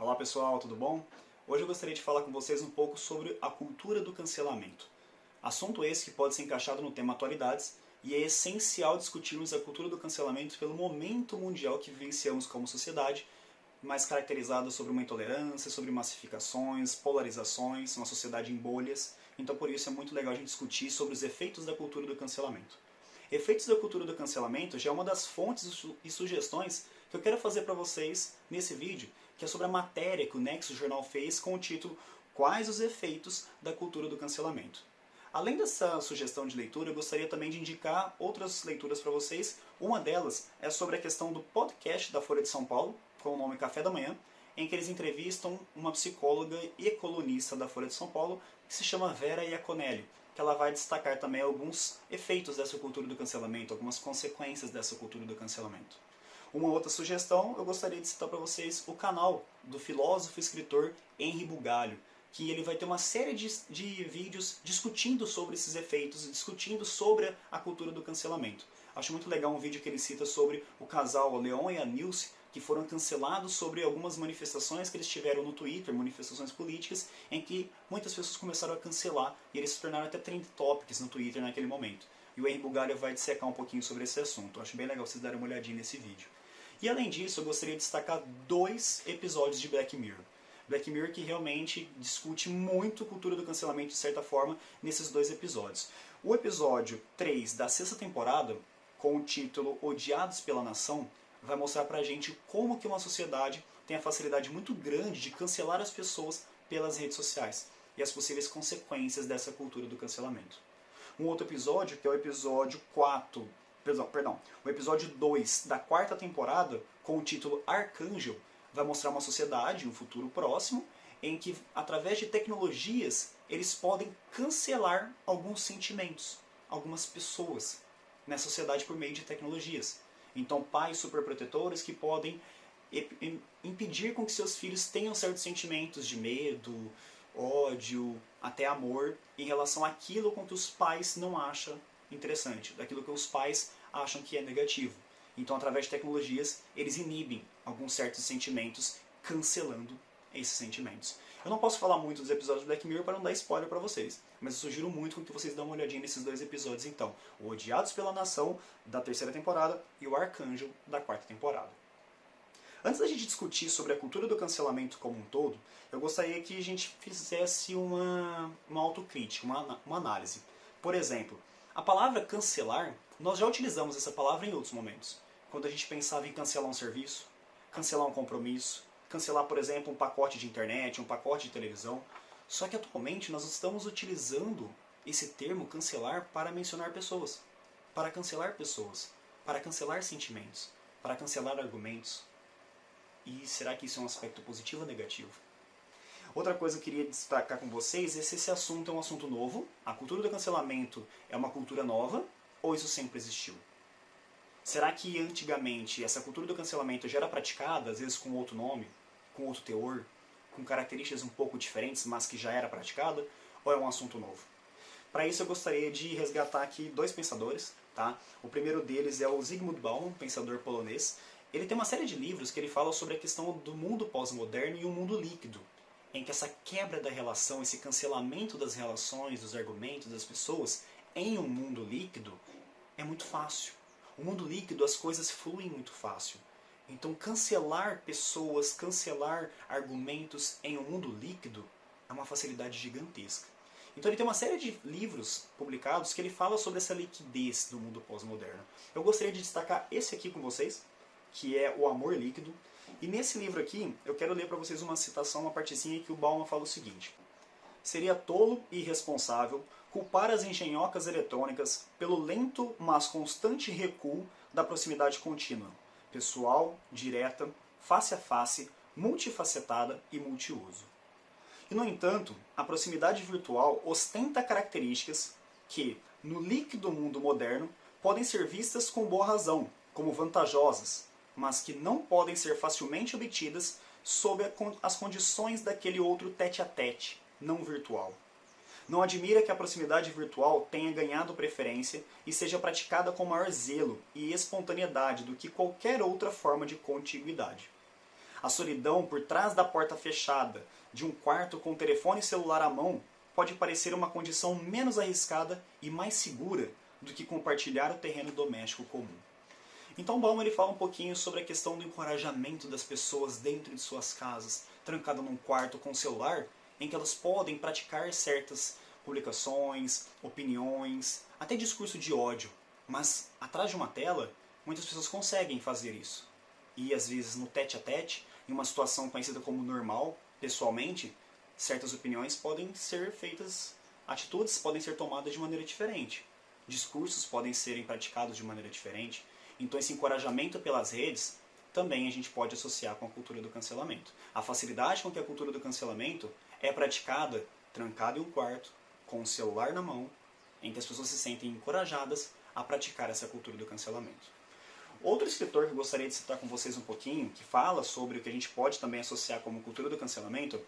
Olá pessoal, tudo bom? Hoje eu gostaria de falar com vocês um pouco sobre a cultura do cancelamento. Assunto esse que pode ser encaixado no tema atualidades e é essencial discutirmos a cultura do cancelamento pelo momento mundial que vivenciamos como sociedade, mais caracterizada sobre uma intolerância, sobre massificações, polarizações, uma sociedade em bolhas. Então por isso é muito legal a gente discutir sobre os efeitos da cultura do cancelamento. Efeitos da cultura do cancelamento já é uma das fontes e sugestões que eu quero fazer para vocês nesse vídeo, que é sobre a matéria que o Nexo Jornal fez com o título Quais os efeitos da cultura do cancelamento? Além dessa sugestão de leitura, eu gostaria também de indicar outras leituras para vocês. Uma delas é sobre a questão do podcast da Folha de São Paulo, com o nome Café da Manhã, em que eles entrevistam uma psicóloga e colunista da Folha de São Paulo, que se chama Vera Iaconelli, que ela vai destacar também alguns efeitos dessa cultura do cancelamento, algumas consequências dessa cultura do cancelamento. Uma outra sugestão, eu gostaria de citar para vocês o canal do filósofo e escritor Henri Bugalho, que ele vai ter uma série de vídeos discutindo sobre esses efeitos, discutindo sobre a cultura do cancelamento. Acho muito legal um vídeo que ele cita sobre o casal, o Leon e a Nilce, que foram cancelados sobre algumas manifestações que eles tiveram no Twitter, manifestações políticas, em que muitas pessoas começaram a cancelar e eles se tornaram até trend topics no Twitter naquele momento. E o Henri Bugalho vai dissecar um pouquinho sobre esse assunto. Acho bem legal vocês darem uma olhadinha nesse vídeo. E além disso, eu gostaria de destacar 2 episódios de Black Mirror. Black Mirror que realmente discute muito cultura do cancelamento de certa forma nesses 2 episódios. O episódio 3 da 6ª temporada, com o título Odiados pela Nação, vai mostrar pra gente como que uma sociedade tem a facilidade muito grande de cancelar as pessoas pelas redes sociais e as possíveis consequências dessa cultura do cancelamento. Um outro episódio, que é o episódio 4, o episódio 2 da 4ª temporada, com o título Arcanjo, vai mostrar uma sociedade, um futuro próximo, em que, através de tecnologias, eles podem cancelar alguns sentimentos, algumas pessoas, na sociedade por meio de tecnologias. Então, pais superprotetores que podem impedir com que seus filhos tenham certos sentimentos de medo, ódio, até amor, em relação àquilo com que os pais não acham interessante, daquilo que os pais acham que é negativo. Então, através de tecnologias, eles inibem alguns certos sentimentos, cancelando esses sentimentos. Eu não posso falar muito dos episódios do Black Mirror para não dar spoiler para vocês, mas eu sugiro muito que vocês dêem uma olhadinha nesses 2 episódios então. O Odiados pela Nação, da 3ª temporada, e o Arcanjo, da 4ª temporada. Antes da gente discutir sobre a cultura do cancelamento como um todo, eu gostaria que a gente fizesse uma autocrítica, uma análise. Por exemplo, a palavra cancelar, nós já utilizamos essa palavra em outros momentos. Quando a gente pensava em cancelar um serviço, cancelar um compromisso, cancelar, por exemplo, um pacote de internet, um pacote de televisão. Só que atualmente nós estamos utilizando esse termo cancelar para mencionar pessoas, para cancelar sentimentos, para cancelar argumentos. E será que isso é um aspecto positivo ou negativo? Outra coisa que eu queria destacar com vocês é se esse assunto é um assunto novo, a cultura do cancelamento é uma cultura nova, ou isso sempre existiu? Será que antigamente essa cultura do cancelamento já era praticada, às vezes com outro nome, com outro teor, com características um pouco diferentes, mas que já era praticada, ou é um assunto novo? Para isso eu gostaria de resgatar aqui 2 pensadores. Tá? O primeiro deles é o Zygmunt Bauman, um pensador polonês. Ele tem uma série de livros que ele fala sobre a questão do mundo pós-moderno e o mundo líquido, em que essa quebra da relação, esse cancelamento das relações, dos argumentos das pessoas em um mundo líquido é muito fácil. O mundo líquido, as coisas fluem muito fácil. Então cancelar pessoas, cancelar argumentos em um mundo líquido é uma facilidade gigantesca. Então ele tem uma série de livros publicados que ele fala sobre essa liquidez do mundo pós-moderno. Eu gostaria de destacar esse aqui com vocês, que é O Amor Líquido. E nesse livro aqui, eu quero ler para vocês uma citação, uma partezinha que o Bauman fala o seguinte: seria tolo e irresponsável culpar as engenhocas eletrônicas pelo lento, mas constante recuo da proximidade contínua, pessoal, direta, face a face, multifacetada e multiuso. E, no entanto, a proximidade virtual ostenta características que, no líquido mundo moderno, podem ser vistas com boa razão, como vantajosas, mas que não podem ser facilmente obtidas sob as condições daquele outro tete-a-tete, não virtual. Não admira que a proximidade virtual tenha ganhado preferência e seja praticada com maior zelo e espontaneidade do que qualquer outra forma de contiguidade. A solidão por trás da porta fechada de um quarto com o telefone celular à mão pode parecer uma condição menos arriscada e mais segura do que compartilhar o terreno doméstico comum. Então Bauman ele fala um pouquinho sobre a questão do encorajamento das pessoas dentro de suas casas, trancadas num quarto com o celular, em que elas podem praticar certas publicações, opiniões, até discurso de ódio. Mas atrás de uma tela, muitas pessoas conseguem fazer isso. E às vezes no tete-a-tete, em uma situação conhecida como normal, pessoalmente, certas opiniões podem ser feitas, atitudes podem ser tomadas de maneira diferente. Discursos podem serem praticados de maneira diferente. Então esse encorajamento pelas redes também a gente pode associar com a cultura do cancelamento. A facilidade com que a cultura do cancelamento é praticada trancada em um quarto, com o celular na mão, em que as pessoas se sentem encorajadas a praticar essa cultura do cancelamento. Outro escritor que eu gostaria de citar com vocês um pouquinho, que fala sobre o que a gente pode também associar como cultura do cancelamento,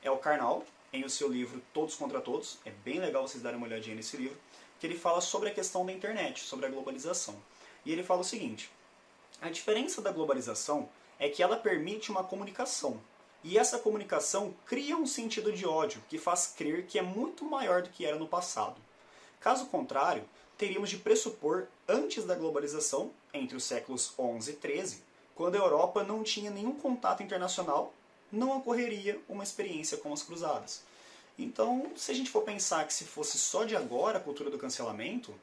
é o Karnal, em o seu livro Todos contra Todos. É bem legal vocês darem uma olhadinha nesse livro, que ele fala sobre a questão da internet, sobre a globalização. E ele fala o seguinte: a diferença da globalização é que ela permite uma comunicação. E essa comunicação cria um sentido de ódio que faz crer que é muito maior do que era no passado. Caso contrário, teríamos de pressupor antes da globalização, entre os séculos XI e XIII, quando a Europa não tinha nenhum contato internacional, não ocorreria uma experiência como as cruzadas. Então, se a gente for pensar que se fosse só de agora a cultura do cancelamento,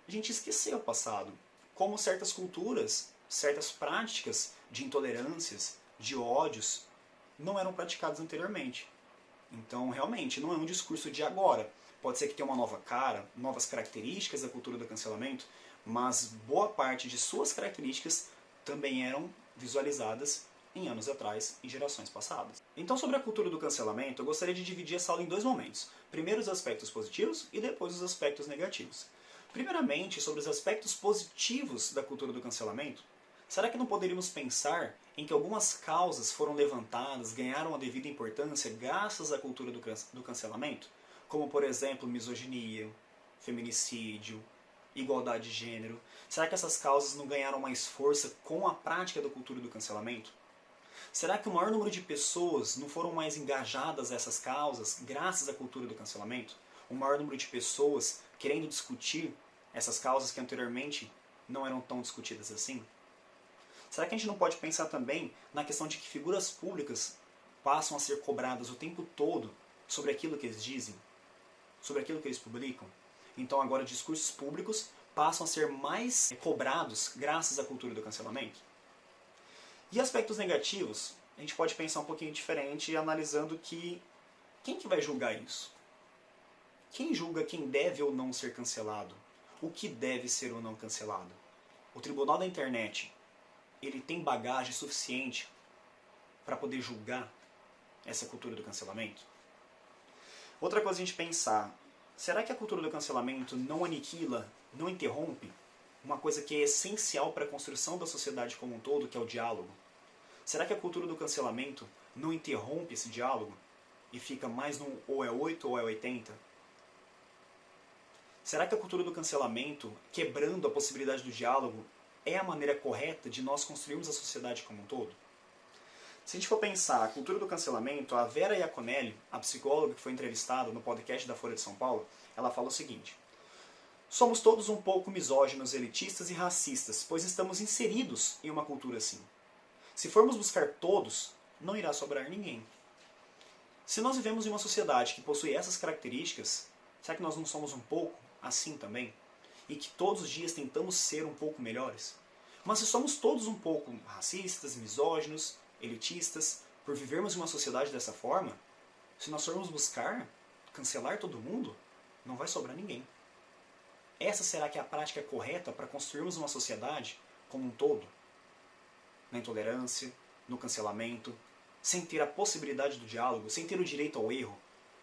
a gente esqueceu o passado. Como certas culturas, certas práticas de intolerâncias, de ódios, não eram praticadas anteriormente. Então, realmente, não é um discurso de agora. Pode ser que tenha uma nova cara, novas características da cultura do cancelamento, mas boa parte de suas características também eram visualizadas em anos atrás, em gerações passadas. Então, sobre a cultura do cancelamento, eu gostaria de dividir essa aula em dois momentos. Primeiro os aspectos positivos e depois os aspectos negativos. Primeiramente, sobre os aspectos positivos da cultura do cancelamento, será que não poderíamos pensar em que algumas causas foram levantadas, ganharam a devida importância graças à cultura do cancelamento? Como, por exemplo, misoginia, feminicídio, igualdade de gênero. Será que essas causas não ganharam mais força com a prática da cultura do cancelamento? Será que o maior número de pessoas não foram mais engajadas nessas causas graças à cultura do cancelamento? O maior número de pessoas querendo discutir essas causas que anteriormente não eram tão discutidas assim? Será que a gente não pode pensar também na questão de que figuras públicas passam a ser cobradas o tempo todo sobre aquilo que eles dizem, sobre aquilo que eles publicam? Então agora discursos públicos passam a ser mais cobrados graças à cultura do cancelamento? E aspectos negativos, a gente pode pensar um pouquinho diferente, analisando que quem que vai julgar isso? Quem julga quem deve ou não ser cancelado? O que deve ser ou não cancelado? O tribunal da internet, ele tem bagagem suficiente para poder julgar essa cultura do cancelamento? Outra coisa a gente pensar, será que a cultura do cancelamento não aniquila, não interrompe uma coisa que é essencial para a construção da sociedade como um todo, que é o diálogo? Será que a cultura do cancelamento não interrompe esse diálogo e fica mais no ou é 8 ou é 80? Será que a cultura do cancelamento, quebrando a possibilidade do diálogo, é a maneira correta de nós construirmos a sociedade como um todo? Se a gente for pensar a cultura do cancelamento, a Vera Iaconelli, a psicóloga que foi entrevistada no podcast da Folha de São Paulo, ela fala o seguinte: somos todos um pouco misóginos, elitistas e racistas, pois estamos inseridos em uma cultura assim. Se formos buscar todos, não irá sobrar ninguém. Se nós vivemos em uma sociedade que possui essas características, será que nós não somos um pouco assim também? E que todos os dias tentamos ser um pouco melhores? Mas se somos todos um pouco racistas, misóginos, elitistas, por vivermos em uma sociedade dessa forma, se nós formos buscar cancelar todo mundo, não vai sobrar ninguém. Essa será que é a prática correta para construirmos uma sociedade como um todo? Na intolerância, no cancelamento, sem ter a possibilidade do diálogo, sem ter o direito ao erro?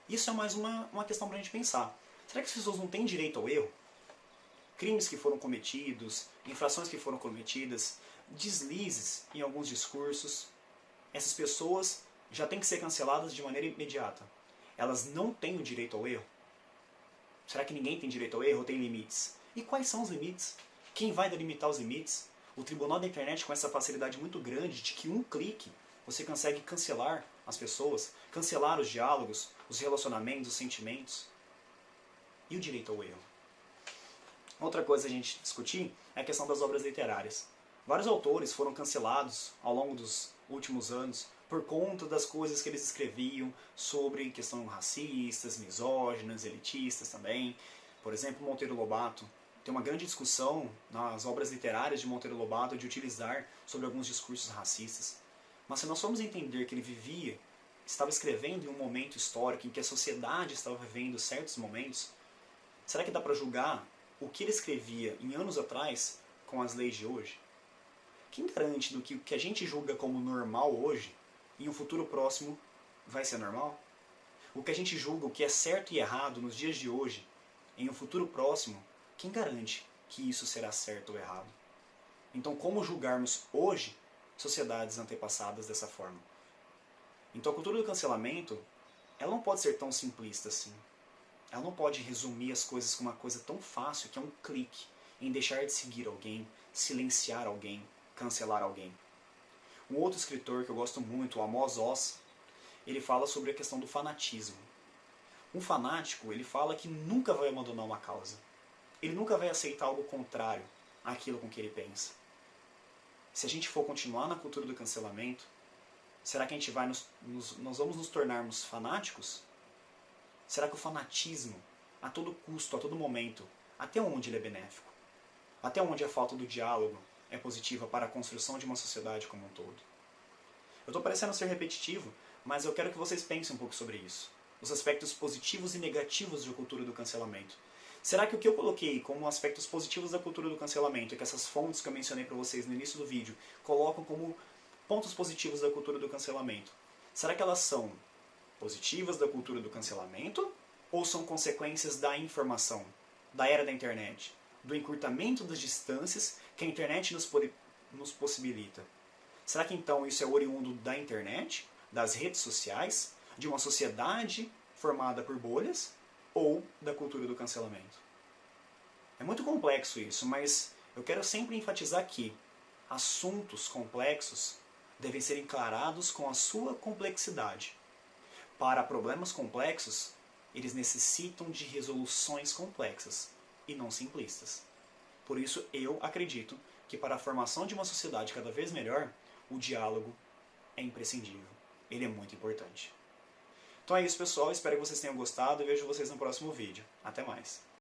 Isso é mais uma questão para a gente pensar. Será que as pessoas não têm direito ao erro? Crimes que foram cometidos, infrações que foram cometidas, deslizes em alguns discursos, essas pessoas já têm que ser canceladas de maneira imediata. Elas não têm o direito ao erro? Será que ninguém tem direito ao erro ou tem limites? E quais são os limites? Quem vai delimitar os limites? O tribunal da internet com essa facilidade muito grande de que um clique você consegue cancelar as pessoas, cancelar os diálogos, os relacionamentos, os sentimentos. E o direito ao erro? Outra coisa a gente discutir é a questão das obras literárias. Vários autores foram cancelados ao longo dos últimos anos por conta das coisas que eles escreviam sobre questões racistas, misóginas, elitistas também. Por exemplo, Monteiro Lobato. Tem uma grande discussão nas obras literárias de Monteiro Lobato de utilizar sobre alguns discursos racistas. Mas se nós formos entender que ele estava escrevendo em um momento histórico em que a sociedade estava vivendo certos momentos, será que dá para julgar o que ele escrevia em anos atrás com as leis de hoje? Quem garante do que o que a gente julga como normal hoje, em um futuro próximo, vai ser normal? O que a gente julga o que é certo e errado nos dias de hoje, em um futuro próximo, quem garante que isso será certo ou errado? Então, como julgarmos hoje sociedades antepassadas dessa forma? Então, a cultura do cancelamento, ela não pode ser tão simplista assim. Ela não pode resumir as coisas com uma coisa tão fácil que é um clique em deixar de seguir alguém, silenciar alguém, cancelar alguém. Um outro escritor que eu gosto muito, o Amos Oz, ele fala sobre a questão do fanatismo. Um fanático, ele fala que nunca vai abandonar uma causa. Ele nunca vai aceitar algo contrário àquilo com que ele pensa. Se a gente for continuar na cultura do cancelamento, será que a gente vai nós vamos nos tornarmos fanáticos? Será que o fanatismo, a todo custo, a todo momento, até onde ele é benéfico? Até onde a falta do diálogo é positiva para a construção de uma sociedade como um todo? Eu estou parecendo ser repetitivo, mas eu quero que vocês pensem um pouco sobre isso. Os aspectos positivos e negativos da cultura do cancelamento. Será que o que eu coloquei como aspectos positivos da cultura do cancelamento e que essas fontes que eu mencionei para vocês no início do vídeo colocam como pontos positivos da cultura do cancelamento? Será que elas são positivas da cultura do cancelamento ou são consequências da informação, da era da internet, do encurtamento das distâncias que a internet nos possibilita? Será que então isso é oriundo da internet, das redes sociais, de uma sociedade formada por bolhas ou da cultura do cancelamento? É muito complexo isso, mas eu quero sempre enfatizar que assuntos complexos devem ser encarados com a sua complexidade. Para problemas complexos, eles necessitam de resoluções complexas e não simplistas. Por isso, eu acredito que para a formação de uma sociedade cada vez melhor, o diálogo é imprescindível. Ele é muito importante. Então é isso, pessoal. Espero que vocês tenham gostado e vejo vocês no próximo vídeo. Até mais.